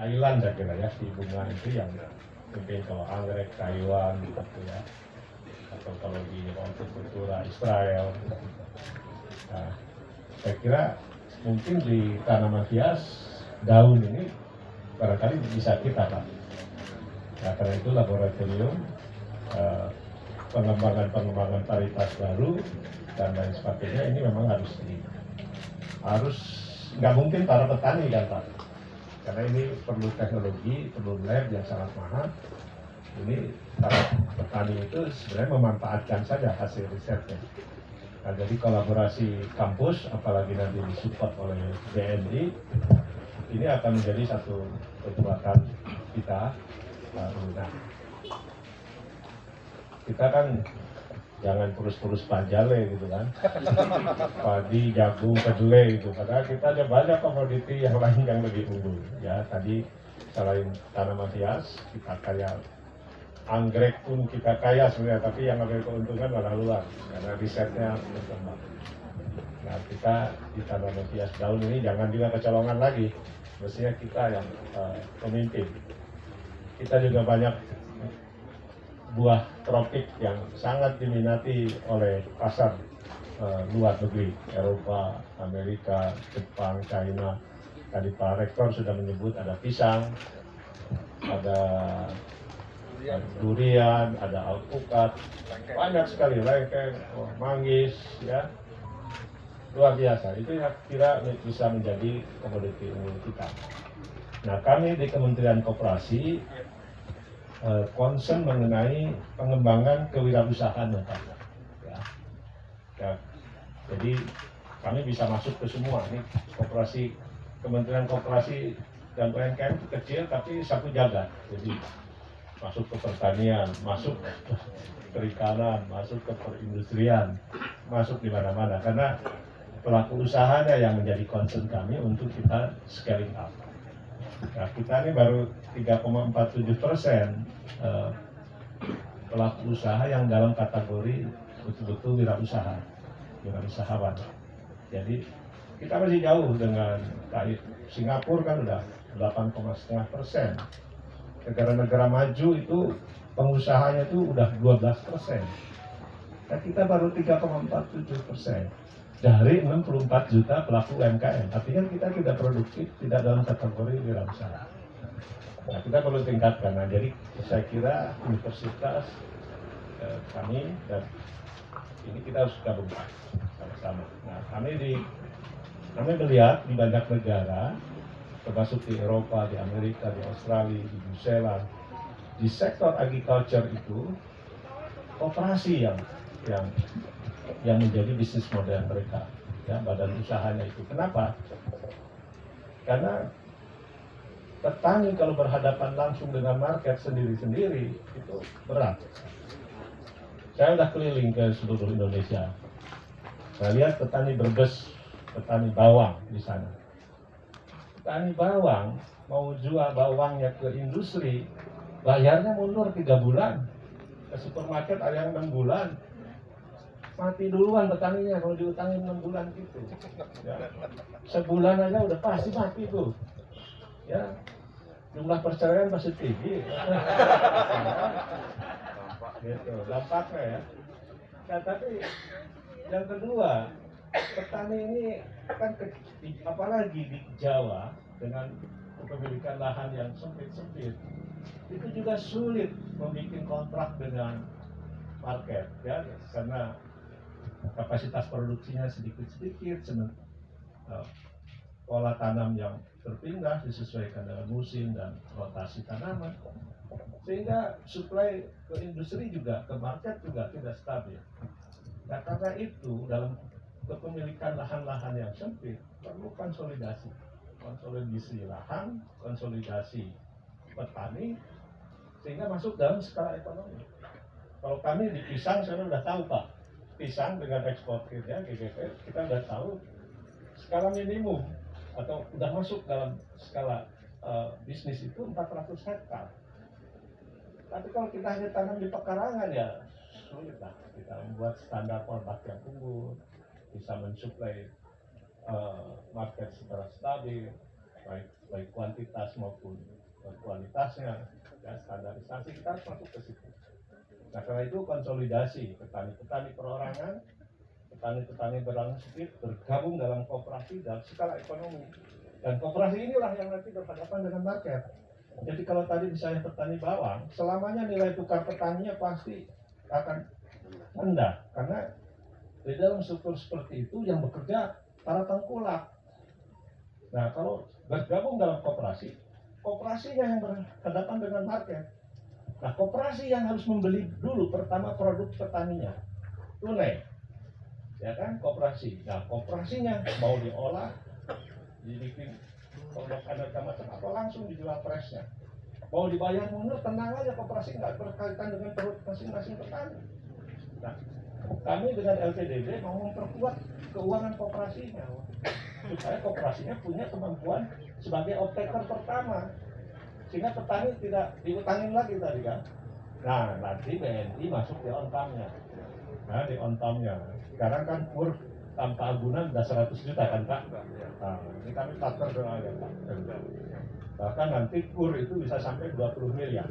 Thailand saya kira ya, si bunga itu yang mungkin kalau anggrek Taiwan gitu ya, atau kalau di hortikultura Israel. Nah, saya kira mungkin di tanaman hias daun ini barangkali bisa kita Pak. Nah, karena itu laboratorium pengembangan varietas baru dan lain sebagainya ini memang harus nggak mungkin para petani kan Pak, karena ini perlu teknologi, perlu lab yang sangat mahal. Ini para petani itu sebenarnya memanfaatkan saja hasil risetnya. Nah, jadi kolaborasi kampus, apalagi nanti disupport oleh BNI, ini akan menjadi satu kekuatan kita. Nah, kita kan jangan terus-terus panjale gitu kan, padi, jagung, kedelai gitu, padahal kita ada banyak komoditi yang lain yang lebih unggul ya. Tadi selain tanaman hias kita kaya, anggrek pun kita kaya sebenarnya, tapi yang ambil keuntungan malah luar karena risetnya berkembang. Nah, kita di tanaman hias daun ini jangan juga kecolongan lagi, mestinya kita yang pemimpin. Kita juga banyak buah tropik yang sangat diminati oleh pasar luar negeri, Eropa, Amerika, Jepang, China. Tadi Pak Rektor sudah menyebut ada pisang, ada durian, ada alpukat, banyak sekali, lengkeng, manggis, ya, luar biasa. Itu yang kira bisa menjadi komoditi unggul kita. Nah, kami di Kementerian Koperasi concern mengenai pengembangan kewirausahaan Pak. Ya. Jadi kami bisa masuk ke semua nih, koperasi, Kementerian Koperasi dan UMKM kecil tapi sapu jagat. Jadi masuk ke pertanian, masuk ke perikanan, masuk ke perindustrian, masuk di mana-mana, karena pelaku usahanya yang menjadi concern kami untuk kita scaling up. Nah, kita ini baru 3,47% pelaku usaha yang dalam kategori betul-betul wirausahawan. Jadi kita masih jauh dengan Singapura kan udah 8,5%. Negara-negara maju itu pengusahanya itu udah 12%. Nah, kita baru 3,47% dari 64 juta pelaku UMKM. Artinya kita tidak produktif, tidak dalam kategori wirausaha. Nah, kita perlu tingkatkan. Nah, jadi saya kira universitas kami dan ini kita harus gabungkan sama-sama. Nah, kami melihat di banyak negara, termasuk di Eropa, di Amerika, di Australia, di New Zealand, di sektor agriculture itu koperasi yang menjadi bisnis model mereka, ya, badan usahanya itu. Kenapa? Karena petani kalau berhadapan langsung dengan market sendiri-sendiri itu berat. Saya udah keliling ke seluruh Indonesia. Saya lihat petani Brebes, petani bawang di sana. Petani bawang mau jual bawangnya ke industri, bayarnya mundur 3 bulan. Ke supermarket ada yang 6 bulan. Mati duluan petaninya kalau diutangin 6 bulan gitu. Ya. Sebulan aja udah pasti mati tuh. Ya. Jumlah perceraian pasti tinggi. Gitu, dampaknya ya. Nah, tapi yang kedua, petani ini kan apalagi di Jawa dengan kepemilikan lahan yang sempit-sempit, itu juga sulit membuat kontrak dengan market, ya, karena kapasitas produksinya sedikit-sedikit, pola tanam yang berpindah disesuaikan dengan musim dan rotasi tanaman, sehingga suplai ke industri juga, ke market juga tidak stabil. Nah, karena itu dalam kepemilikan lahan-lahan yang sempit perlu konsolidasi lahan, konsolidasi petani, sehingga masuk dalam skala ekonomi. Kalau kami di pisang, saya sudah tahu Pak, pisang dengan ekspornya GGP, kita sudah tahu skala minimum atau sudah masuk dalam skala bisnis itu 400 hektar. Tapi kalau kita hanya tanam di pekarangan ya sulit lah kita membuat standar produk yang unggul, bisa mensuplai market secara stabil. baik kuantitas maupun kualitasnya, ya, standarisasi kita harus masuk ke situ. Nah karena itu konsolidasi petani-petani perorangan, petani-petani berlangsung bergabung dalam koperasi dalam skala ekonomi. Dan koperasi inilah yang nanti berhadapan dengan market. Jadi kalau tadi misalnya petani bawang, selamanya nilai tukar petaninya pasti akan rendah. Karena di dalam struktur seperti itu yang bekerja para tengkulak. Nah kalau bergabung dalam koperasi, koperasinya yang berhadapan dengan market. Nah koperasi yang harus membeli dulu pertama produk petaninya, tunai. Ya kan, koperasi. Nah koperasinya mau diolah, dibikin produk aneka macam apa, langsung dijual presnya. Mau dibayar mundur, tenang aja, koperasi nggak berkaitan dengan perut masing-masing petani. Nah, kami dengan LPDB mau memperkuat keuangan koperasinya, supaya koperasinya punya kemampuan sebagai off-taker pertama, sehingga petani tidak diutangin lagi tadi kan. Nah, nanti BNI masuk di on-time-nya. Nah, di on-time-nya. Sekarang kan KUR tanpa agunan udah 100 juta kan Pak? Nah, ini kami partner dengan ya Pak. Bahkan nanti KUR itu bisa sampai 20 miliar.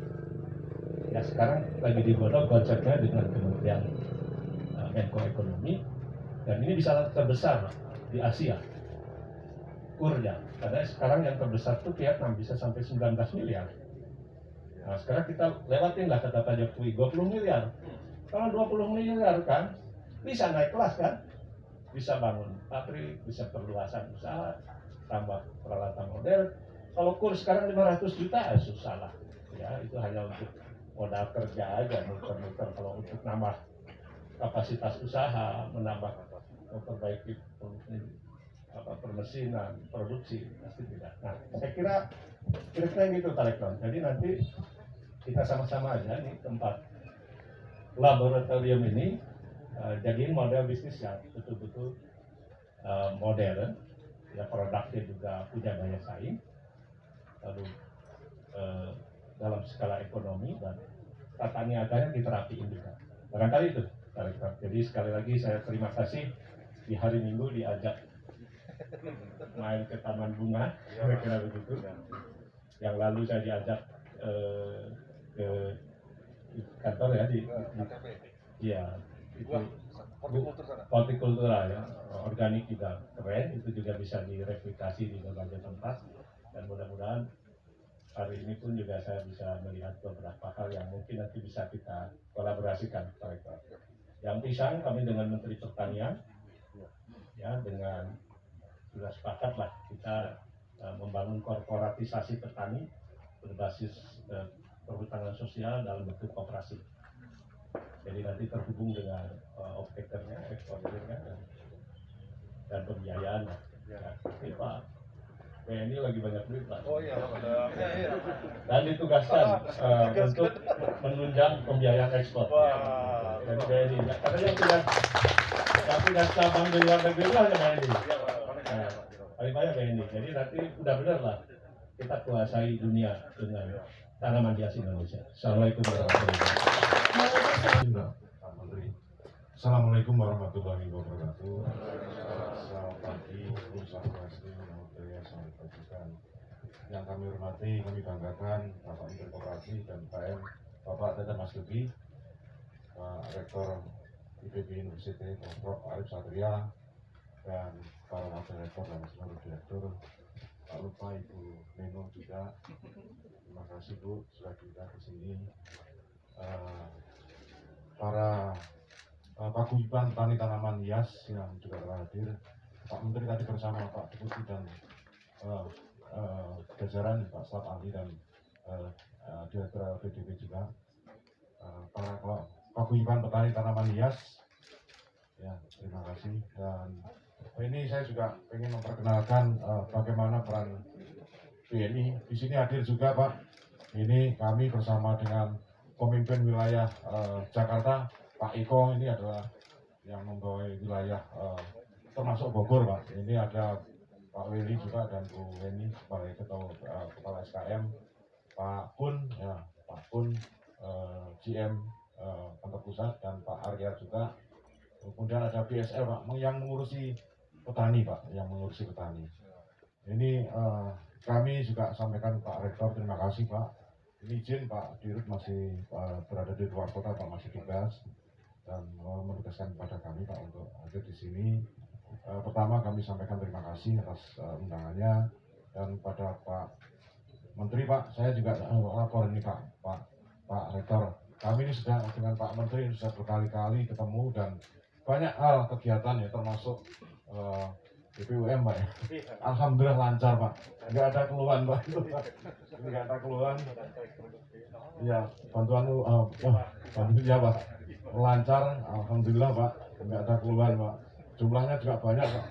Ya sekarang lagi digodok konsepnya dengan Kementerian Menko Ekonomi, dan ini bisa terbesar di Asia KUR-nya. Karena sekarang yang terbesar itu Vietnam bisa sampai 19 miliar. Nah sekarang kita lewatin lah kata Pak Jokowi 20 miliar. Kalau 20 miliar kan bisa naik kelas kan, bisa bangun pabrik, bisa perluasan usaha, tambah peralatan modern. Kalau KUR sekarang 500 juta ya susah lah. Ya itu hanya untuk modal kerja aja, muter-muter. Kalau untuk nambah kapasitas usaha, menambah, memperbaiki permesinan, produksi pasti tidak. Nah saya kira gitu Pak Rektor. Jadi nanti kita sama-sama aja nih tempat laboratorium ini jadiin model bisnis yang betul-betul modern, ya produknya juga punya daya saing, lalu dalam skala ekonomi dan tata niaganya diterapiin juga. Barangkali itu, Pak Rektor. Jadi sekali lagi saya terima kasih di hari Minggu diajak main ke Taman Bunga, kira-kira begitu. Yang lalu saya diajak ke kantor ya iya itu hortikultura ya, organik juga keren, itu juga bisa direplikasi di berbagai tempat, dan mudah-mudahan hari ini pun juga saya bisa melihat beberapa hal yang mungkin nanti bisa kita kolaborasikan Pak Rektor. Yang pisang kami dengan Menteri Pertanian ya, dengan sudah sepakat lah kita membangun korporatisasi petani berbasis perhutanan sosial dalam bentuk koperasi. Jadi nanti terhubung dengan off-takernya, eksportirnya, dan pembiayaan. Ya, ini Pak BNI lagi banyak duit Pak. Oh iya. Dan ditugaskan untuk menunjang pembiayaan ekspor. Jadi BNI. Karena yang tidak cabang di luar negeri itu hanya BNI. Paling banyak BNI. Jadi nanti udah benar lah kita kuasai dunia dengan tanaman hias Indonesia. Assalamualaikum warahmatullahi wabarakatuh. Assalamualaikum warahmatullahi wabarakatuh. Selamat pagi, Assalamualaikum warahmatullahi wabarakatuh. Yang kami hormati, kami banggakan Bapak Menteri Koperasi dan PM Bapak Teten Mas Duki, Pak Rektor IPB University, Prof. Arif Satria, dan para wakil rektor dan seluruh direktur. Tak lupa Ibu Neno juga. Terima kasih Bu sudah diundang ke sini. Para paguyuban petani tanaman hias yang juga telah hadir, Pak Menteri tadi bersama Pak Deputi dan jajaran Pak Staf Ahli dan Direktur LPDB juga, para paguyuban petani tanaman hias, ya terima kasih. Dan ini saya juga ingin memperkenalkan bagaimana peran BNI. Di sini hadir juga Pak. Ini kami bersama dengan pemimpin wilayah Jakarta, Pak Eko, ini adalah yang membawa wilayah termasuk Bogor Pak. Ini ada Pak Willy juga dan Bu Weni sebagai kepala SKM, Pak Kun, ya Pak Kun GM kantor pusat, dan Pak Arya juga. Kemudian ada BSL Pak yang mengurusi petani Pak, yang mengurusi petani. Ini kami juga sampaikan Pak Rektor, terima kasih Pak. Ini izin Pak Dirut masih berada di luar kota, Pak masih tugas dan menugaskan kepada kami Pak untuk hadir di sini. Pertama kami sampaikan terima kasih atas undangannya, dan pada Pak Menteri Pak, saya juga lapor ini Pak Rektor. Kami ini sudah dengan Pak Menteri sudah berkali-kali ketemu dan banyak hal kegiatan ya, termasuk BPUM Pak ya. Alhamdulillah lancar Pak, nggak ada keluhan Pak. Nggak ada keluhan. Ya bantuan ya Pak, lancar, alhamdulillah Pak, nggak ada keluhan Pak. Jumlahnya juga banyak Pak,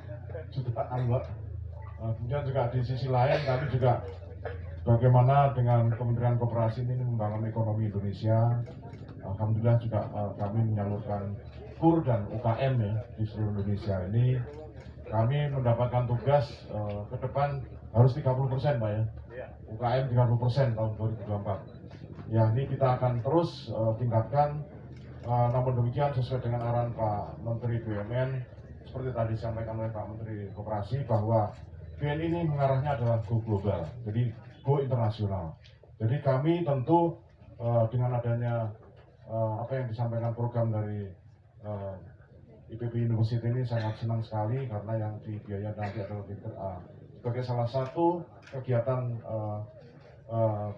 jutaan Pak. Kemudian juga di sisi lain kami juga bagaimana dengan Kementerian Koperasi ini membangun ekonomi Indonesia. Alhamdulillah juga kami menyalurkan KUR dan UKM ya di seluruh Indonesia ini. Kami mendapatkan tugas ke depan harus 30% Pak ya. UKM 30% tahun 2024. Ya ini kita akan terus tingkatkan. Namun demikian sesuai dengan arahan Pak Menteri BUMN, seperti tadi disampaikan oleh Pak Menteri Koperasi bahwa BNI ini mengarahnya adalah go global, jadi go internasional. Jadi kami tentu dengan adanya apa yang disampaikan program dari IPB University ini sangat senang sekali, karena yang dibiayai nanti adalah sebagai salah satu kegiatan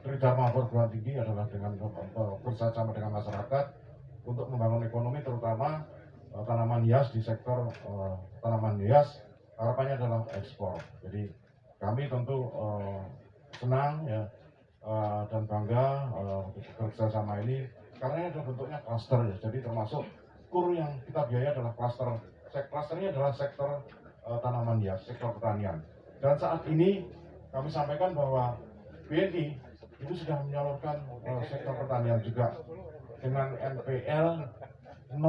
Tridharma perguruan tinggi adalah dengan bersama dengan masyarakat untuk membangun ekonomi, terutama tanaman hias di sektor tanaman hias. Harapannya adalah ekspor. Jadi kami tentu senang ya dan bangga bekerja sama ini, karena ini adalah bentuknya klaster ya. Jadi termasuk KUR yang kita biaya adalah klaster. Klasternya adalah sektor tanaman hias, sektor pertanian. Dan saat ini kami sampaikan bahwa BNI itu sudah menyalurkan sektor pertanian juga dengan NPL 0%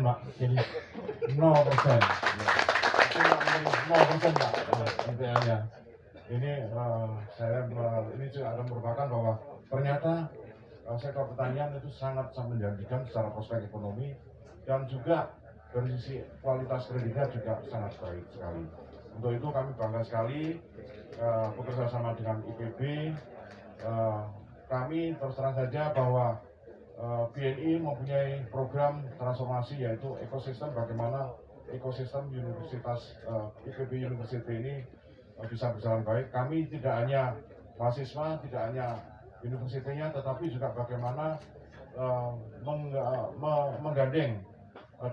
Pak. Jadi 0%. 0% Pak NPL-nya. Ini saya ini juga ada merupakan bahwa ternyata sektor pertanian itu sangat menjanjikan secara prospek ekonomi, dan juga dari sisi kualitas kreditnya juga sangat baik sekali. Untuk itu kami bangga sekali bekerja sama dengan IPB. Kami terus terang saja bahwa BNI mempunyai program transformasi, yaitu ekosistem, bagaimana ekosistem Universitas IPB University ini bisa berjalan baik. Kami tidak hanya mahasiswa, tidak hanya universitinya, tetapi juga bagaimana menggandeng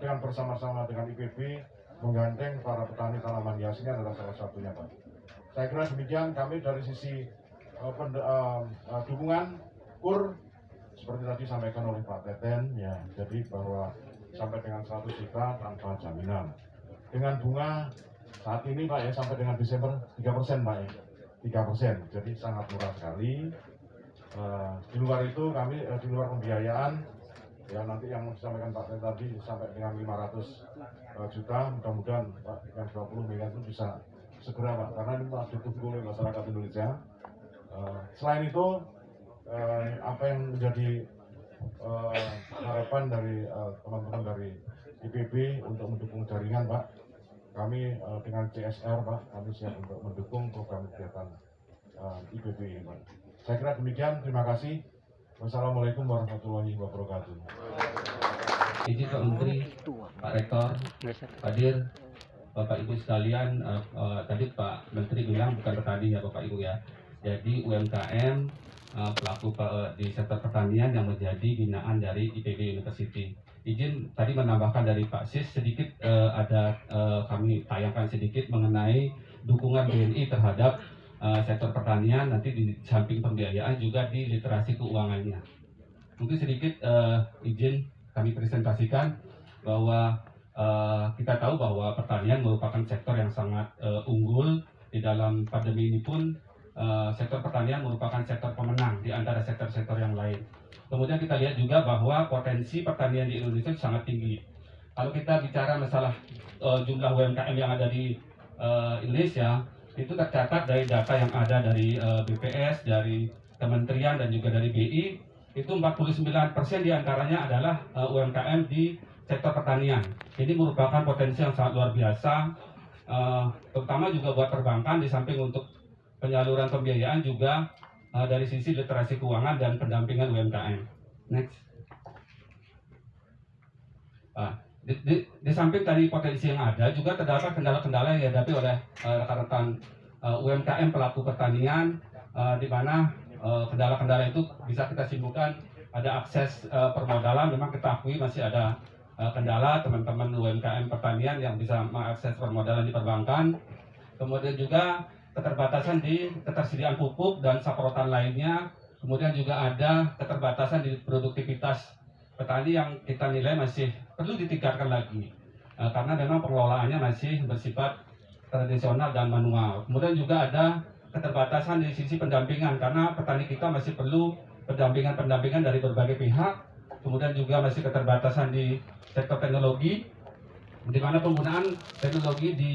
dengan bersama-sama dengan IPB, menggandeng para petani tanaman hias ini adalah salah satunya Pak. Saya kira demikian. Kami dari sisi dukungan KUR, seperti tadi sampaikan oleh Pak Teten ya, jadi bahwa sampai dengan 100 juta tanpa jaminan. Dengan bunga saat ini Pak ya, sampai dengan Desember 3% Pak ya, 3%. Jadi sangat murah sekali. Di luar itu kami di luar pembiayaan ya, nanti yang disampaikan Pak Teten tadi sampai dengan 500 juta, mudah-mudahan Pak yang 20 miliar itu bisa segera Pak, karena ini masih ditunggu oleh masyarakat Indonesia. Selain itu apa yang menjadi harapan dari teman-teman dari IPB untuk mendukung jaringan Pak, kami dengan CSR Pak, kami siap untuk mendukung program kegiatan IPB ini Pak. Saya kira demikian, terima kasih. Wassalamualaikum warahmatullahi wabarakatuh. Izin Pak Menteri, Pak Rektor, hadir, Bapak Ibu sekalian. Tadi Pak Menteri bilang bukan petani ya Bapak Ibu ya. Jadi UMKM pelaku di sektor pertanian yang menjadi binaan dari IPB University. Izin tadi menambahkan dari Pak Sis sedikit, ada kami tayangkan sedikit mengenai dukungan BNI terhadap sektor pertanian, nanti di samping pembiayaan juga di literasi keuangannya. Mungkin sedikit izin kami presentasikan bahwa kita tahu bahwa pertanian merupakan sektor yang sangat unggul. Di dalam pandemi ini pun sektor pertanian merupakan sektor pemenang di antara sektor-sektor yang lain. Kemudian kita lihat juga bahwa potensi pertanian di Indonesia sangat tinggi. Kalau kita bicara masalah jumlah UMKM yang ada di Indonesia, itu tercatat dari data yang ada dari BPS, dari Kementerian dan juga dari BI, itu 49% diantaranya adalah UMKM di sektor pertanian. Ini merupakan potensi yang sangat luar biasa, terutama juga buat perbankan, di samping untuk penyaluran pembiayaan juga dari sisi literasi keuangan dan pendampingan UMKM. Next. Di samping tadi potensi yang ada, juga terdapat kendala-kendala yang dihadapi oleh rekan-rekan UMKM pelaku pertanian, di mana kendala-kendala itu bisa kita simpulkan ada akses permodalan. Memang kita akui masih ada kendala teman-teman UMKM pertanian yang bisa mengakses permodalan di perbankan. Kemudian juga keterbatasan di ketersediaan pupuk dan saprotan lainnya. Kemudian juga ada keterbatasan di produktivitas petani yang kita nilai masih perlu ditingkatkan lagi, karena memang pengelolaannya masih bersifat tradisional dan manual. Kemudian juga ada keterbatasan di sisi pendampingan, karena petani kita masih perlu pendampingan dari berbagai pihak. Kemudian juga masih keterbatasan di sektor teknologi, di mana penggunaan teknologi di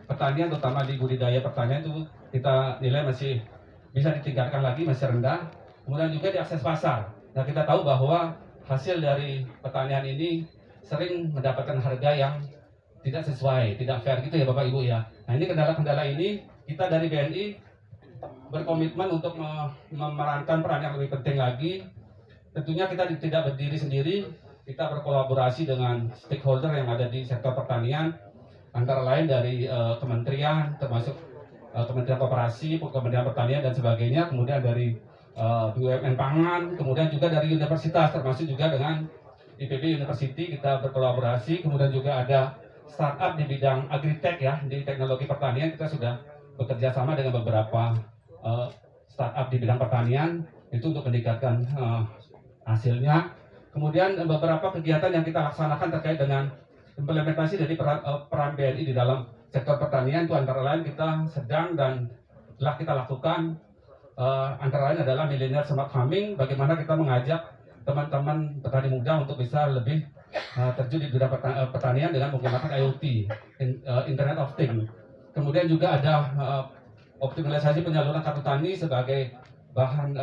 pertanian, terutama di budidaya pertanian itu kita nilai masih bisa ditingkatkan lagi, masih rendah. Kemudian juga di akses pasar. Nah, kita tahu bahwa hasil dari pertanian ini sering mendapatkan harga yang tidak sesuai, tidak fair gitu ya Bapak Ibu ya. Nah, ini kendala-kendala ini kita dari BNI berkomitmen untuk memerankan peran yang lebih penting lagi. Tentunya kita tidak berdiri sendiri, kita berkolaborasi dengan stakeholder yang ada di sektor pertanian, antara lain dari kementerian, termasuk Kementerian Koperasi, Kementerian Pertanian dan sebagainya, kemudian dari BUMN Pangan, kemudian juga dari universitas, termasuk juga dengan IPB University kita berkolaborasi. Kemudian juga ada startup di bidang agritech ya, di teknologi pertanian. Kita sudah bekerja sama dengan beberapa startup di bidang pertanian itu untuk meningkatkan hasilnya. Kemudian beberapa kegiatan yang kita laksanakan terkait dengan implementasi dari peran BNI di dalam sektor pertanian itu antara lain kita sedang dan telah kita lakukan, antara lain adalah Millennial Smart Farming, bagaimana kita mengajak teman-teman petani muda untuk bisa lebih terjun di bidang pertanian dengan menggunakan IoT, Internet of Things. Kemudian juga ada optimalisasi penyaluran kartu tani sebagai bahan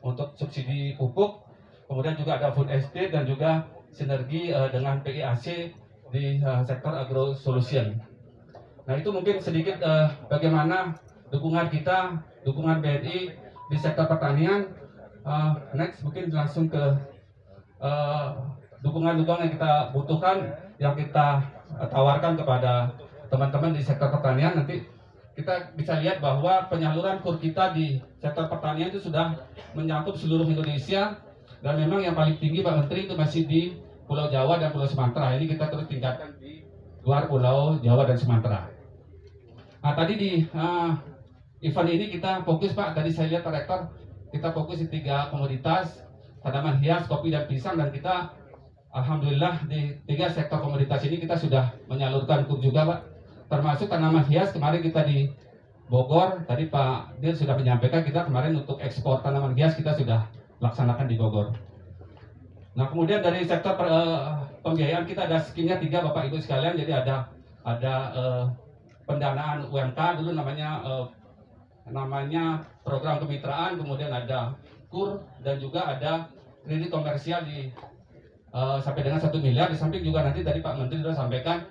untuk subsidi pupuk. Kemudian juga ada food estate dan juga sinergi dengan PIAC di sektor agro solution. Nah, itu mungkin sedikit bagaimana dukungan kita, dukungan BNI di sektor pertanian. Next, mungkin langsung ke dukungan-dukungan yang kita butuhkan, yang kita tawarkan kepada teman-teman di sektor pertanian. Nanti kita bisa lihat bahwa penyaluran KUR kita di sektor pertanian itu sudah menyangkut seluruh Indonesia, dan memang yang paling tinggi Pak Menteri itu masih di Pulau Jawa dan Pulau Sumatera. Ini kita terus tingkatkan di luar Pulau Jawa dan Sumatera. Nah, tadi di event ini kita fokus Pak, tadi saya lihat Pak Rektor, kita fokus di 3 komoditas, tanaman hias, kopi dan pisang, dan kita alhamdulillah di 3 sektor komoditas ini kita sudah menyalurkan KUR juga Pak. Termasuk tanaman hias, kemarin kita di Bogor, tadi Pak Dir sudah menyampaikan kita kemarin untuk ekspor tanaman hias kita sudah laksanakan di Bogor. Nah, kemudian dari sektor pembiayaan kita ada skillnya 3 Bapak Ibu sekalian. Jadi ada pendanaan UMK dulu namanya program kemitraan, kemudian ada KUR, dan juga ada kredit komersial di sampai dengan 1 miliar. Di samping juga nanti dari Pak Menteri sudah sampaikan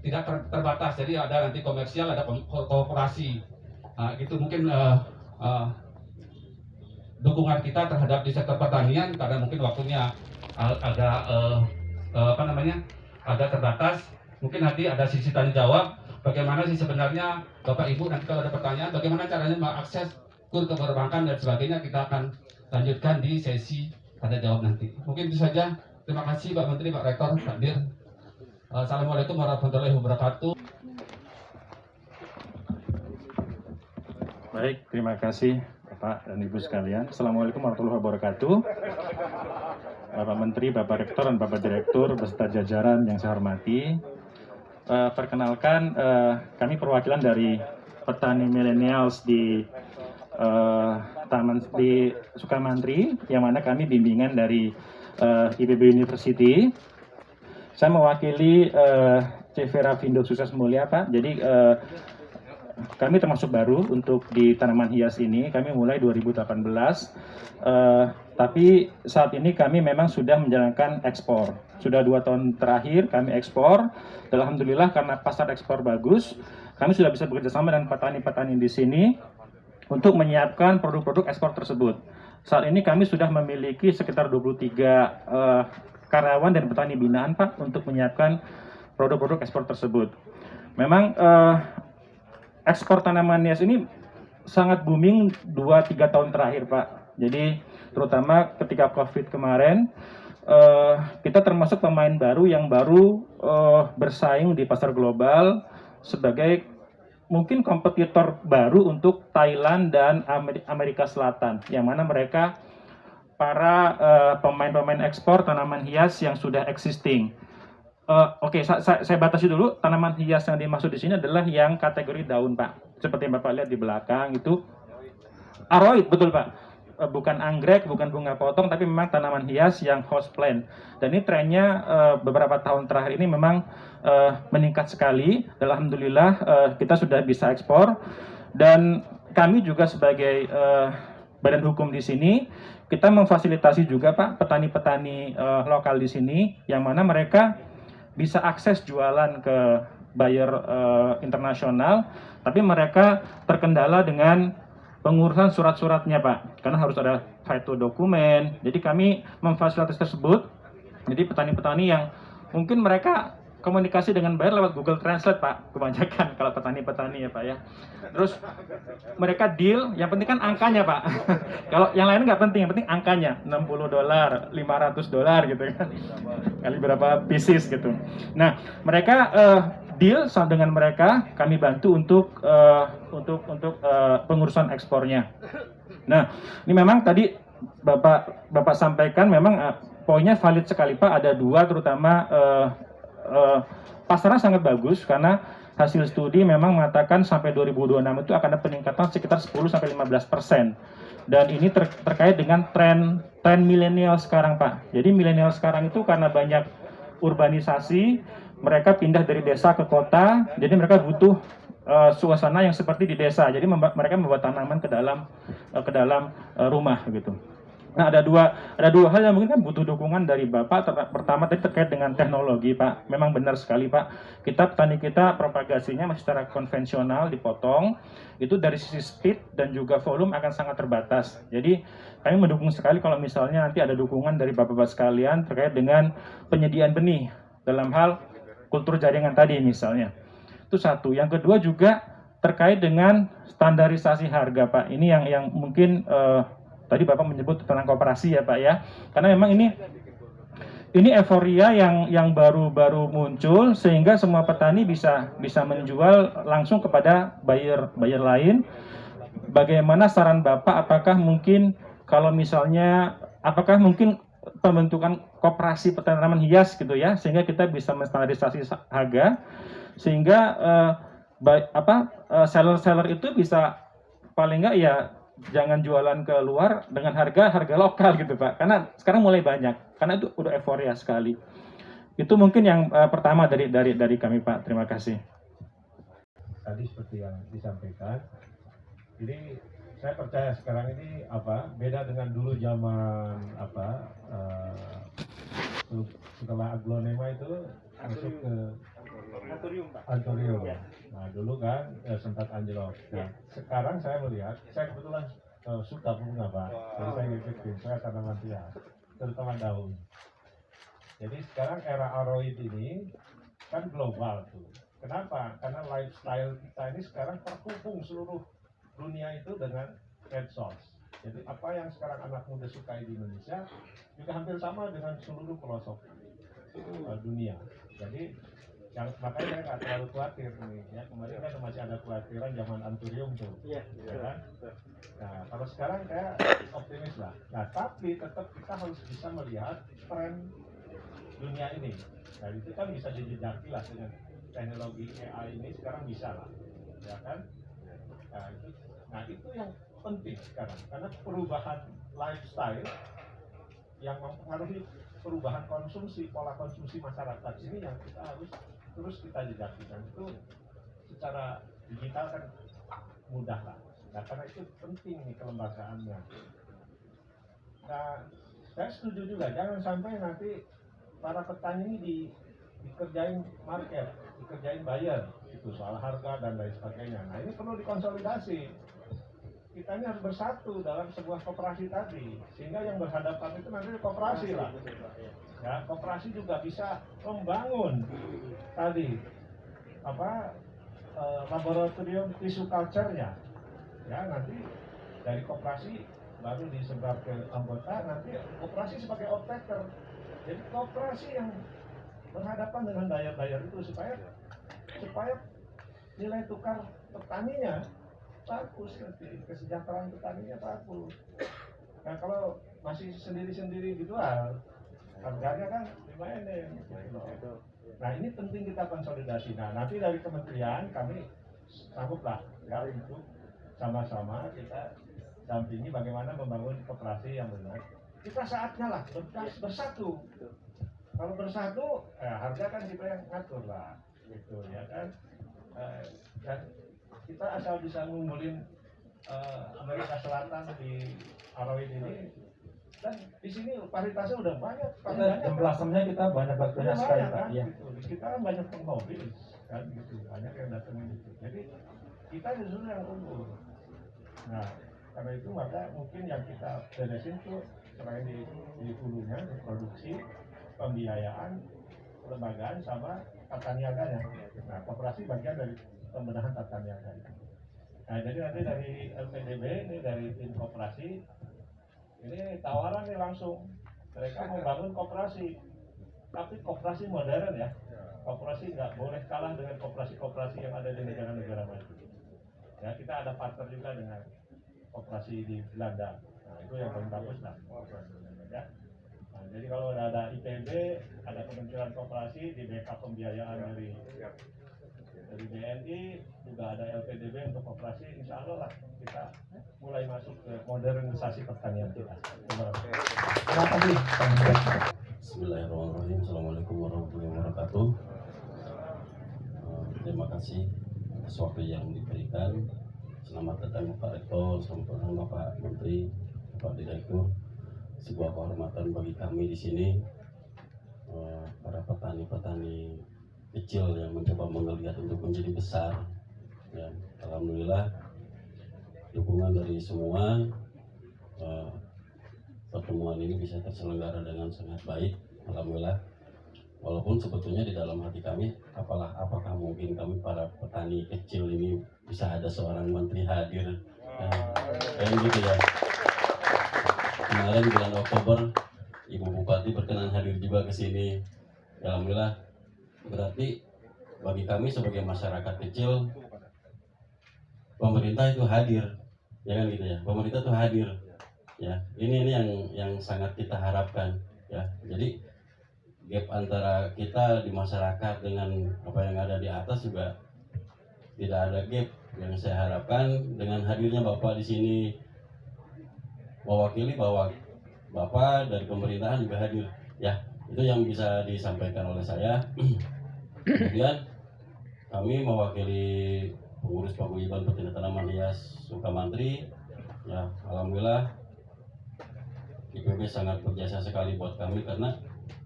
tidak terbatas, jadi ada nanti komersial, ada kooperasi. Nah, itu mungkin dukungan kita terhadap di sektor pertanian, karena mungkin waktunya agak agak terbatas. Mungkin nanti ada sisi tanya jawab, bagaimana sih sebenarnya Bapak Ibu nanti kalau ada pertanyaan bagaimana caranya mengakses KUR ke perbankan dan sebagainya, kita akan lanjutkan di sesi tanya jawab nanti. Mungkin itu saja. Terima kasih Pak Menteri, Pak Rektor, Pak Dir. Assalamualaikum warahmatullahi wabarakatuh. Baik, terima kasih Bapak dan Ibu sekalian. Assalamualaikum warahmatullahi wabarakatuh. Bapak Menteri, Bapak Rektor, dan Bapak Direktur beserta jajaran yang saya hormati. Perkenalkan, kami perwakilan dari petani millennials di di Sukamantri, yang mana kami bimbingan dari IPB University. Saya mewakili CV Ravindo Sukses Mulia Pak. Jadi kami termasuk baru untuk di tanaman hias ini. Kami mulai 2018, tapi saat ini kami memang sudah menjalankan ekspor. Sudah 2 tahun terakhir kami ekspor. Alhamdulillah karena pasar ekspor bagus, kami sudah bisa bekerja sama dengan petani-petani di sini untuk menyiapkan produk-produk ekspor tersebut. Saat ini kami sudah memiliki sekitar 23 karyawan dan petani binaan, Pak, untuk menyiapkan produk-produk ekspor tersebut. Memang ekspor tanaman hias ini sangat booming 2-3 tahun terakhir, Pak. Jadi terutama ketika COVID kemarin, kita termasuk pemain baru yang baru bersaing di pasar global sebagai mungkin kompetitor baru untuk Thailand dan Amerika Selatan, yang mana mereka para pemain-pemain ekspor tanaman hias yang sudah existing. Oke, saya batasi dulu. Tanaman hias yang dimaksud di sini adalah yang kategori daun, Pak. Seperti yang Bapak lihat di belakang itu aroid, betul Pak. Bukan anggrek, bukan bunga potong, tapi memang tanaman hias yang host plant. Dan ini trennya beberapa tahun terakhir ini memang meningkat sekali. Alhamdulillah kita sudah bisa ekspor. Dan kami juga sebagai badan hukum di sini, kita memfasilitasi juga Pak petani-petani lokal di sini, yang mana mereka bisa akses jualan ke buyer internasional, tapi mereka terkendala dengan pengurusan surat-suratnya Pak, karena harus ada FIDO dokumen. Jadi kami memfasilitasi tersebut. Jadi petani-petani yang mungkin mereka komunikasi dengan buyer lewat Google Translate Pak, kebanyakan kalau petani-petani ya Pak ya. Terus mereka deal, yang penting kan angkanya Pak. Kalau yang lain nggak penting, yang penting angkanya, $60, $500 gitu kan, kali berapa pieces gitu. Nah mereka deal dengan mereka, kami bantu untuk pengurusan ekspornya. Nah, ini memang tadi Bapak sampaikan memang poinnya valid sekali Pak. Ada 2 terutama pasarnya sangat bagus karena hasil studi memang mengatakan sampai 2026 itu akan ada peningkatan sekitar 10-15%. Dan ini terkait dengan tren milenial sekarang Pak. Jadi milenial sekarang itu karena banyak urbanisasi, mereka pindah dari desa ke kota, jadi mereka butuh suasana yang seperti di desa. Jadi mereka membuat tanaman ke dalam rumah gitu. Nah, ada dua hal yang mungkin kan butuh dukungan dari Bapak. Pertama tadi terkait dengan teknologi, Pak. Memang benar sekali, Pak. Petani kita propagasinya masih secara konvensional dipotong. Itu dari sisi speed dan juga volume akan sangat terbatas. Jadi kami mendukung sekali kalau misalnya nanti ada dukungan dari Bapak-Bapak sekalian terkait dengan penyediaan benih dalam hal kultur jaringan tadi misalnya. Itu satu. Yang kedua juga terkait dengan standarisasi harga, Pak. Ini yang mungkin tadi Bapak menyebut tentang koperasi ya Pak ya, karena memang ini euforia yang baru muncul sehingga semua petani bisa menjual langsung kepada buyer lain. Bagaimana saran Bapak? Apakah mungkin kalau misalnya pembentukan koperasi tanaman hias gitu ya, sehingga kita bisa menstandarisasi harga, sehingga seller itu bisa paling nggak ya jangan jualan ke luar dengan harga lokal gitu Pak, karena sekarang mulai banyak, karena itu udah euforia sekali. Itu mungkin yang pertama dari kami Pak. Terima kasih. Tadi seperti yang disampaikan, jadi saya percaya sekarang ini beda dengan dulu zaman setelah aglonema itu masuk ke Antorium. Nah dulu kan sempat anjlok. Nah, sekarang saya melihat, saya kebetulan suka bunga Pak, jadi saya ngikutin, saya tanaman hias, terutama daun. Jadi sekarang era aroid ini kan global tuh. Kenapa? Karena lifestyle kita ini sekarang terhubung seluruh dunia itu dengan medsos. Jadi apa yang sekarang anak muda sukai di Indonesia juga hampir sama dengan seluruh pelosok dunia. Jadi makanya saya nggak terlalu khawatir nih ya, kemarin kan masih ada kekhawatiran zaman Antorium tuh, ya kan? Nah kalau sekarang saya optimis lah. Nah tapi tetap kita harus bisa melihat tren dunia ini. Nah itu kan bisa dijejaki lah dengan teknologi AI ini, sekarang bisa lah, ya kan? Nah itu yang penting sekarang, karena perubahan lifestyle yang mempengaruhi perubahan pola konsumsi masyarakat ini yang kita harus terus kita jejaki. Dan itu secara digital kan mudah lah. Nah, karena itu penting nih kelembagaannya. Nah, saya setuju juga, jangan sampai nanti para petani ini dikerjain market, dikerjain buyer, itu soal harga dan lain sebagainya. Nah, ini perlu dikonsolidasi. Kita ini harus bersatu dalam sebuah koperasi tadi, sehingga yang berhadapan itu nanti koperasi lah. Ya, koperasi juga bisa membangun tadi laboratorium tisu culture-nya. Ya, nanti dari koperasi baru disebar ke anggota, nanti koperasi sebagai off-taker. Jadi koperasi yang berhadapan dengan buyer itu supaya nilai tukar petaninya bagus, nanti kesejahteraan petaninya bagus. Nah, kalau masih sendiri-sendiri gitu harganya kan dimainin gitu. Nah, ini penting kita konsolidasi. Nah, nanti dari kementerian kami sangguplah ya untuk sama-sama kita dampingi bagaimana membangun koperasi yang benar. Kita saatnya lah bersatu. Kalau bersatu, harga kan kita yang ngatur lah, gitu ya kan. Dan kita asal bisa ngumpulin Amerika Selatan di Arawin ini, dan di sini paritasnya udah banyak. Jumlahnya kita banyak sekali Pak. Kan, Ya. gitu. Kita kan banyak penghobi kan, gitu. Banyak yang datang gitu. Jadi kita justru yang unggul. Nah, karena itu maka mungkin yang kita beresin tuh selain di hulunya, di produksi, pembiayaan, kelembagaan sama tata niaganya. Nah, koperasi bagian dari pembenahan tata niaga. Nah, jadi nanti dari LPDB ini dari tim koperasi ini tawaran nih langsung mereka membangun koperasi, tapi koperasi modern ya. Koperasi nggak boleh kalah dengan koperasi-koperasi yang ada di negara-negara maju. Ya, kita ada partner juga dengan koperasi di Belanda. Nah, itu yang paling bagus lah. Ya. Nah, jadi kalau ada IPB, ada Kementerian Koperasi, di backup pembiayaan dari BNI, juga ada LPDB untuk koperasi. Insya Allah lah kita mulai masuk ke modernisasi pertanian kita. Terima kasih. Bismillahirrahmanirrahim. Assalamualaikum warahmatullahi wabarakatuh. Terima kasih atas waktu yang diberikan. Selamat datang Bapak Rektor, selamat datang Bapak Menteri, Bapak Direktur. Sebuah kehormatan bagi kami di sini, para petani-petani kecil yang mencoba menggeliat untuk menjadi besar. Ya, alhamdulillah dukungan dari semua, pertemuan ini bisa terselenggara dengan sangat baik. Alhamdulillah. Walaupun sebetulnya di dalam hati kami, apakah mungkin kami para petani kecil ini bisa ada seorang menteri hadir, kayak gitu ya. Kemarin bulan Oktober, Ibu Bupati berkenan hadir juga ke sini. Alhamdulillah. Berarti bagi kami sebagai masyarakat kecil, pemerintah itu hadir, ya kan gitu ya. Pemerintah itu hadir, ya. Ini yang sangat kita harapkan, ya. Jadi gap antara kita di masyarakat dengan apa yang ada di atas juga tidak ada gap. Yang saya harapkan dengan hadirnya Bapak di sini mewakili bahwa Bapak dari pemerintahan juga hadir, ya. Itu yang bisa disampaikan oleh saya. Kemudian kami mewakili pengurus paguyuban peternak tanaman hias Sukamantri, ya. Alhamdulillah IPB sangat berjasa sekali buat kami, karena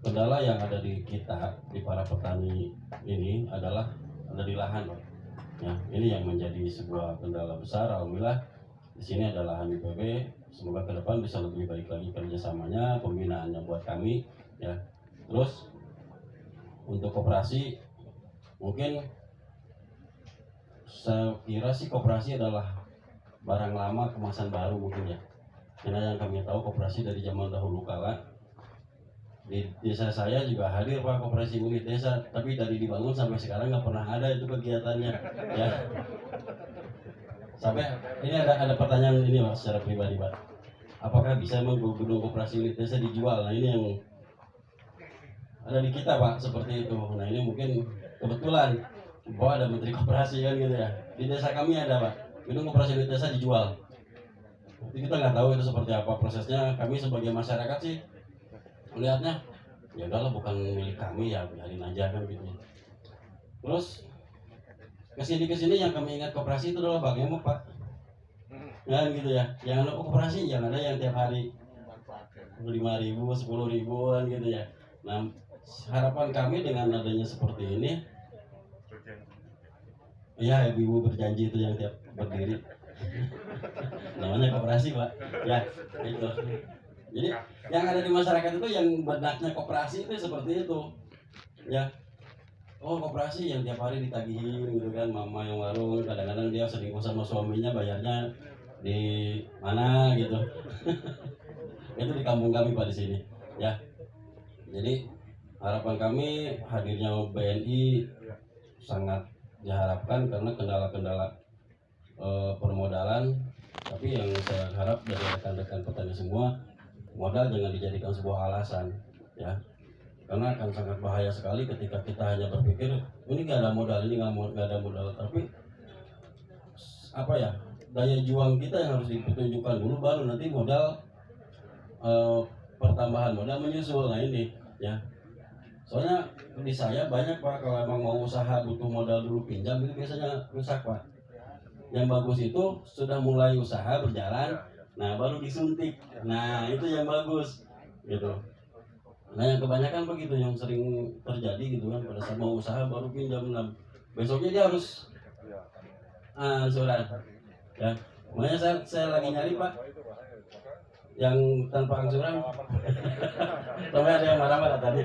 kendala yang ada di kita, di para petani ini adalah ada di lahan, ya. Ini yang menjadi sebuah kendala besar. Alhamdulillah di sini ada lahan IPB. Semoga ke depan bisa lebih baik lagi kerjasamanya, pembinaannya buat kami, ya. Terus untuk koperasi, mungkin saya kira sih koperasi adalah barang lama kemasan baru mungkin ya. Karena yang kami tahu koperasi dari zaman dahulu kala. Di desa saya juga hadir Pak koperasi unit desa, tapi dari dibangun sampai sekarang nggak pernah ada itu kegiatannya, ya. Sampai ini ada pertanyaan ini Pak secara pribadi Pak, apakah bisa memang gedung koperasi unit desa dijual? Nah ini yang ada di kita Pak, seperti itu. Nah ini mungkin kebetulan bahwa ada menteri koperasi kan gitu ya. Di desa kami ada Pak, gedung koperasi unit desa dijual. Tapi kita nggak tahu itu seperti apa prosesnya. Kami sebagai masyarakat sih melihatnya ya udahlah, bukan milik kami, ya biarin aja kan gitu. Terus kesini yang kami ingat koperasi itu adalah Bang Emok Pak. kan gitu ya. Yang koperasi yang ada yang tiap hari 5.000, 10.000-an gitu ya. Nah, harapan kami dengan adanya seperti ini, ya ibu berjanji itu yang tiap berdiri, namanya koperasi pak, ya itu. Jadi yang ada di masyarakat itu yang benaknya koperasi itu seperti itu, ya. Oh koperasi yang tiap hari ditagihin gitu kan, mama yang warung kadang-kadang dia selingkuh sama suaminya bayarnya di mana gitu. Itu di kampung kami pak di sini, ya. Jadi harapan kami hadirnya BNI sangat diharapkan karena kendala-kendala permodalan. Tapi yang saya harap dari rekan-rekan petani semua, modal jangan dijadikan sebuah alasan, ya. Karena akan sangat bahaya sekali ketika kita hanya berpikir ini nggak ada modal, ini nggak ada modal. Tapi apa ya, daya juang kita yang harus dipertunjukkan dulu, baru nanti modal pertambahan modal menyusul. Nah ini ya, soalnya di saya banyak pak, kalau emang mau usaha butuh modal dulu pinjam itu biasanya rusak pak. Yang bagus itu sudah mulai usaha berjalan, nah baru disuntik, nah itu yang bagus gitu. Nah yang kebanyakan begitu yang sering terjadi gitu kan, pada saat mau usaha baru pinjam, nah besoknya dia harus surat ya. Makanya saya lagi nyari pak yang tanpa angsuran. Sampai ada yang marah-marah tadi.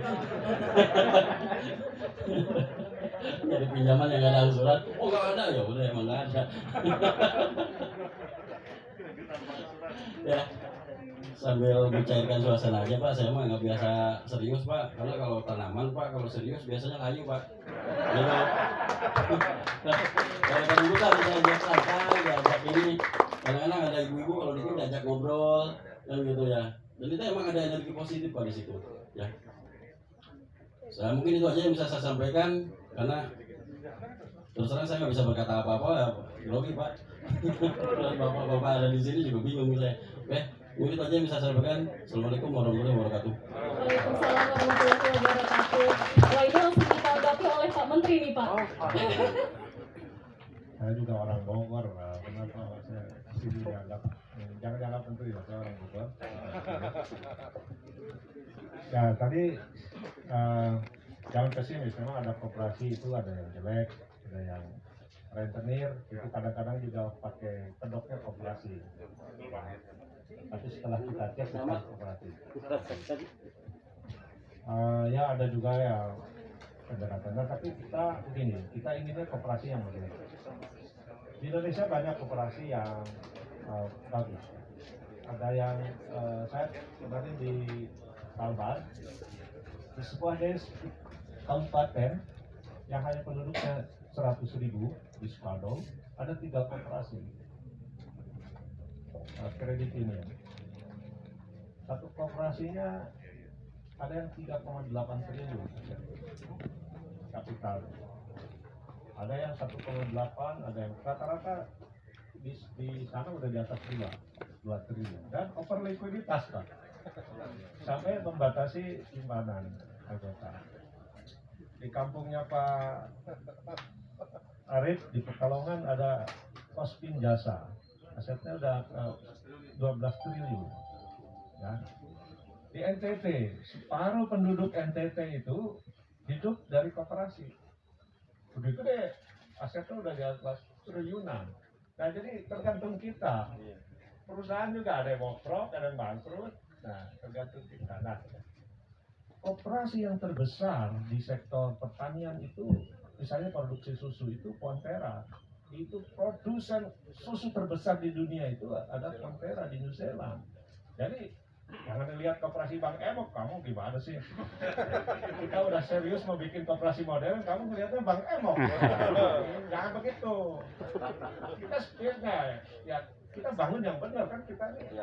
Jadi pinjaman yang gak ada angsuran, oh gak ada, ya udah emang gak ada. Ya, sambil mencairkan suasana aja pak, saya mah nggak biasa serius pak, karena kalau tanaman pak, kalau serius biasanya layu pak. Gitu. Kalau tadi kan bisa ajak santai, diajak ini, kadang-kadang ada ibu-ibu kalau di sini diajak ngobrol, kan gitu ya. Dan itu emang ada energi positif pak di situ, ya. Saya mungkin itu aja yang bisa saya sampaikan, karena terus terang saya nggak bisa berkata apa-apa ya, grogi pak. Bapak-bapak ada di sini juga bingung saya. Oke, mungkin itu aja yang bisa saya sampaikan. Assalamualaikum warahmatullahi wabarakatuh. Waalaikumsalam warahmatullahi wabarakatuh. Wah ini langsung ditanggapi oleh Pak Menteri nih Pak. Saya juga orang Bogor, kenapa saya sini dianggap jangan menteri lah, saya orang Bogor. Ya tadi jangan pesimis, memang ada koperasi itu ada yang jelek, ada yang rentenir, itu kadang-kadang juga pakai kedoknya koperasi. Tapi setelah kita cek bukan koperasi. Ya ada juga yang tender-tender, tapi kita begini, kita inginnya koperasi yang modern. Di Indonesia banyak koperasi yang bagus. Ada yang saya kemarin di Kalbar, di sebuah desa kabupaten yang hanya penduduknya 100.000 di Sukado, ada 3 koperasi kredit ini. Satu koperasinya ada yang 3,8 triliun kapital, ada yang 1,8, ada yang rata-rata di sana udah di atas 2 triliun, dan over likuiditas kan, sampai membatasi simpanan anggota. Di kampungnya Pak Arif di Pekalongan ada Kospin Jasa, asetnya udah 12 triliun. Ya. Di NTT, separuh penduduk NTT itu hidup dari koperasi. Begitu deh, asetnya udah di atas triliunan. Nah jadi tergantung kita. Perusahaan juga ada yang bangkrut, ada yang bangkrut. Nah tergantung kita. Nah, koperasi yang terbesar di sektor pertanian itu, misalnya produksi susu itu Fonterra. Itu produsen susu terbesar di dunia itu ada Fonterra di New Zealand. Jadi jangan lihat koperasi Bang Emok, kamu gimana sih? Kita udah serius mau bikin koperasi modern, kamu ngeliatnya Bang Emok. Jangan begitu. Kita spiritnya ya, kita bangun yang benar kan, kita ini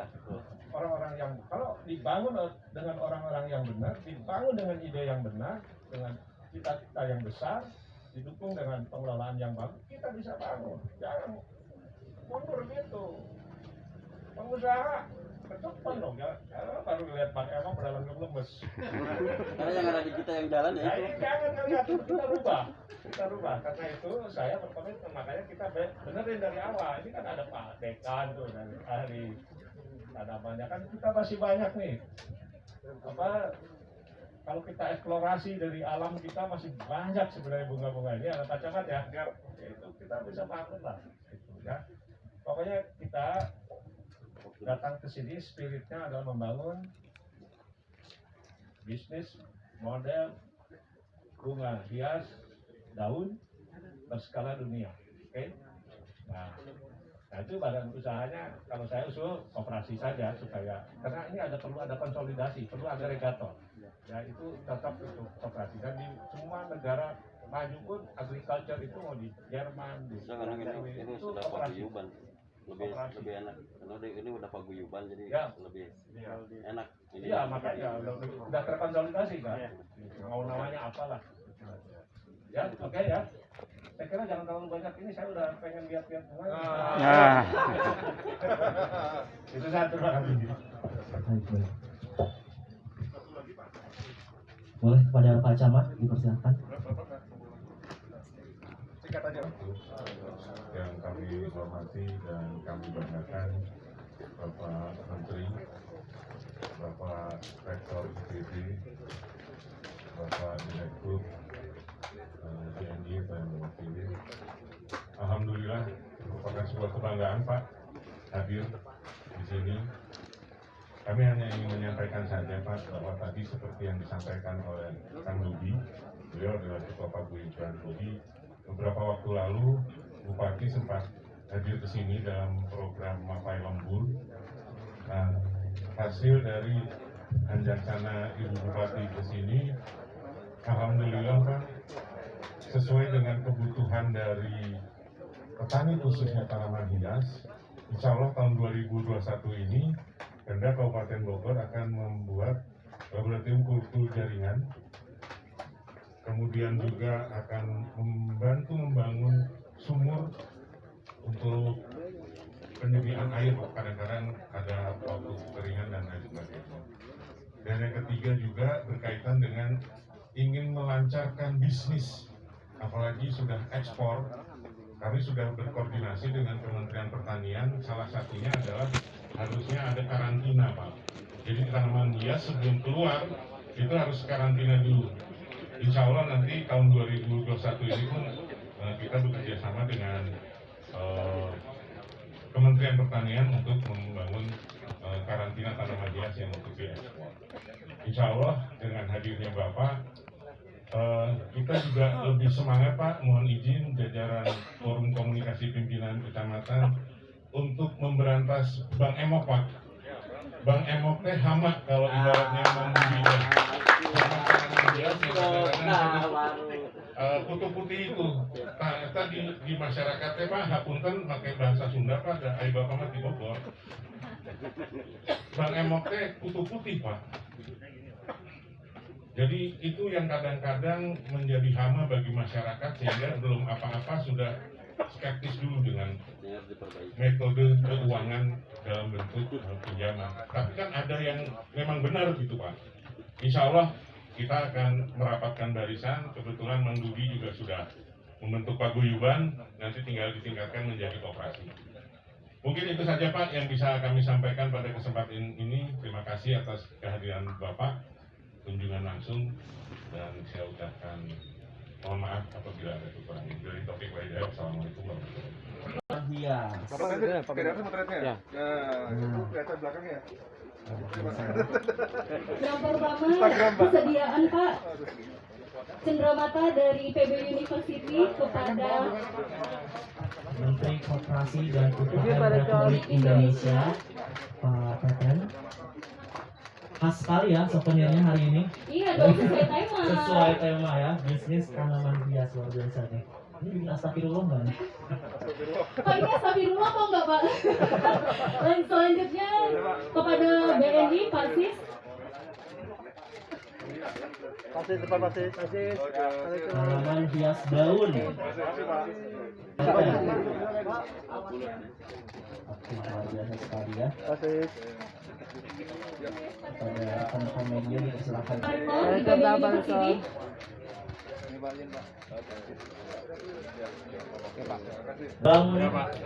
orang-orang yang, kalau dibangun dengan orang-orang yang benar, dibangun dengan ide yang benar, dengan cita-cita yang besar, didukung dengan pengelolaan yang bagus, kita bisa bangun. Jangan mundur gitu. Pengusaha ke depan dong ya, baru lihat Bang Emok dalam lemes. Karena yang ada di kita yang jalan ya Nah, itu. ini jangan lihat, kita rubah. Kita rubah, karena itu saya berkomitmen, makanya kita benerin dari awal. Ini kan ada Pak Dekan tuh, dari ahli tanamannya kan kita masih banyak nih. Kalau kita eksplorasi dari alam kita masih banyak sebenarnya bunga-bunga ini. Ada kacamat ya, itu kita bisa bangun lah. Gitu, ya. Pokoknya kita datang ke sini spiritnya adalah membangun bisnis model bunga hias daun berskala dunia. Oke? Nah itu badan usahanya kalau saya usul operasi saja supaya karena ini perlu ada konsolidasi, perlu agregator. Ya itu tetap untuk operasi dan di semua negara maju pun agriculture itu mau di Jerman, di Sekarang ini itu sudah operasi. paguyuban. Lebih enak. Karena ini udah paguyuban jadi Ya. lebih Ya. enak. Ini Iya makanya udah terkonsolidasi kan. Mau namanya apalah. Ya oke ya. Saya kira jangan terlalu banyak ini, saya udah pengen lihat-lihat semuanya. Nah. Itu saya terima kasih. Boleh kepada Pak Camat dipersilakan. Yang kami hormati dan kami banggakan Bapak Menteri, Bapak Rektor IPB, Bapak Direktur DNI dan mewakili. Alhamdulillah merupakan sebuah kebanggaan Pak hadir di sini. Kami hanya ingin menyampaikan saja Pak bahwa tadi seperti yang disampaikan oleh Kang Ludi, beliau adalah Ketua Paguyuban. Jadi beberapa waktu lalu Bupati sempat hadir ke sini dalam program Mapai Lembur. Nah, hasil dari anjaksana Ibu Bupati ke sini, alhamdulillah Pak, sesuai dengan kebutuhan dari petani khususnya tanaman hias, insya Allah tahun 2021 ini Pemda Kabupaten Bogor akan membuat laboratorium kultur jaringan, kemudian juga akan membantu membangun sumur untuk penyediaan air. Kadang-kadang ada waktu kekeringan dan lain sebagainya. Dan yang ketiga juga berkaitan dengan ingin melancarkan bisnis, apalagi sudah ekspor. Kami sudah berkoordinasi dengan Kementerian Pertanian, salah satunya adalah harusnya ada karantina Pak. Jadi tanaman hias sebelum keluar itu harus karantina dulu. Insya Allah nanti tahun 2021 ini pun kita bekerja sama dengan Kementerian Pertanian untuk membangun karantina tanaman hias yang untuk diekspor. Insya Allah dengan hadirnya Bapak, kita juga lebih semangat Pak, mohon izin jajaran Forum Komunikasi Pimpinan Kecamatan untuk memberantas Bang Emok Pak. Bang Emok teh hama kalau ibaratnya membudidaya tanaman hias kutu putih itu. Nah, tadi di masyarakat teh Pak, hapunten pakai bahasa Sunda Pak, ada ai bapak mah di Bogor. Bang Emok teh kutu putih Pak. Jadi itu yang kadang-kadang menjadi hama bagi masyarakat sehingga belum apa-apa sudah skeptis dulu dengan metode keuangan dalam bentuk pinjaman. Tapi kan ada yang memang benar gitu Pak. Insya Allah kita akan merapatkan barisan. Kebetulan Mang Dudi juga sudah membentuk paguyuban, nanti tinggal ditingkatkan menjadi koperasi. Mungkin itu saja Pak yang bisa kami sampaikan pada kesempatan ini. Terima kasih atas kehadiran Bapak, kunjungan langsung, dan saya ucapkan mohon maaf apabila ada kekurangan. Dari topik lainnya, Assalamualaikum warahmatullahi wabarakatuh. Iya. Itu kelihatan belakangnya. Yang pertama kesediaan Pak cenderamata dari IPB University kepada Menteri Koperasi dan Ukm Republik Indonesia, Pak Teten. Khas sekali ya souvenirnya hari ini. iya dong sesuai tema. Sesuai tema ya, bisnis tanaman hias luar biasa nih. Ini bikin astagfirullah nggak nih? Pak ini astagfirullah kok enggak Pak? Dan selanjutnya kepada BNI Pak Sis. Tanaman hias daun. Oke, luar biasa sekali ya. Kepada rekan-rekan media dipersilakan. Rektor IPB University. Bank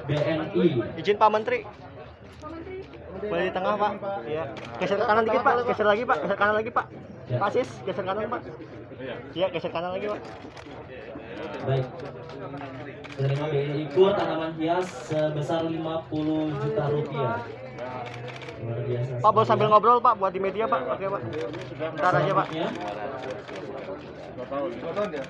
BNI. Izin Pak Menteri, Pak Menteri. boleh di tengah Pak. Iya. Geser ke kanan dikit Pak, geser lagi Pak, geser kanan lagi Pak. Pak Sis, geser kanan Pak. Iya, geser kanan lagi Pak. Baik. Penerima BNI Kur tanaman hias sebesar 50 juta rupiah. Luar biasa. Pak boleh sambil ngobrol Pak, buat di media Pak. Oke Pak. Ntar aja Pak. Selanjutnya,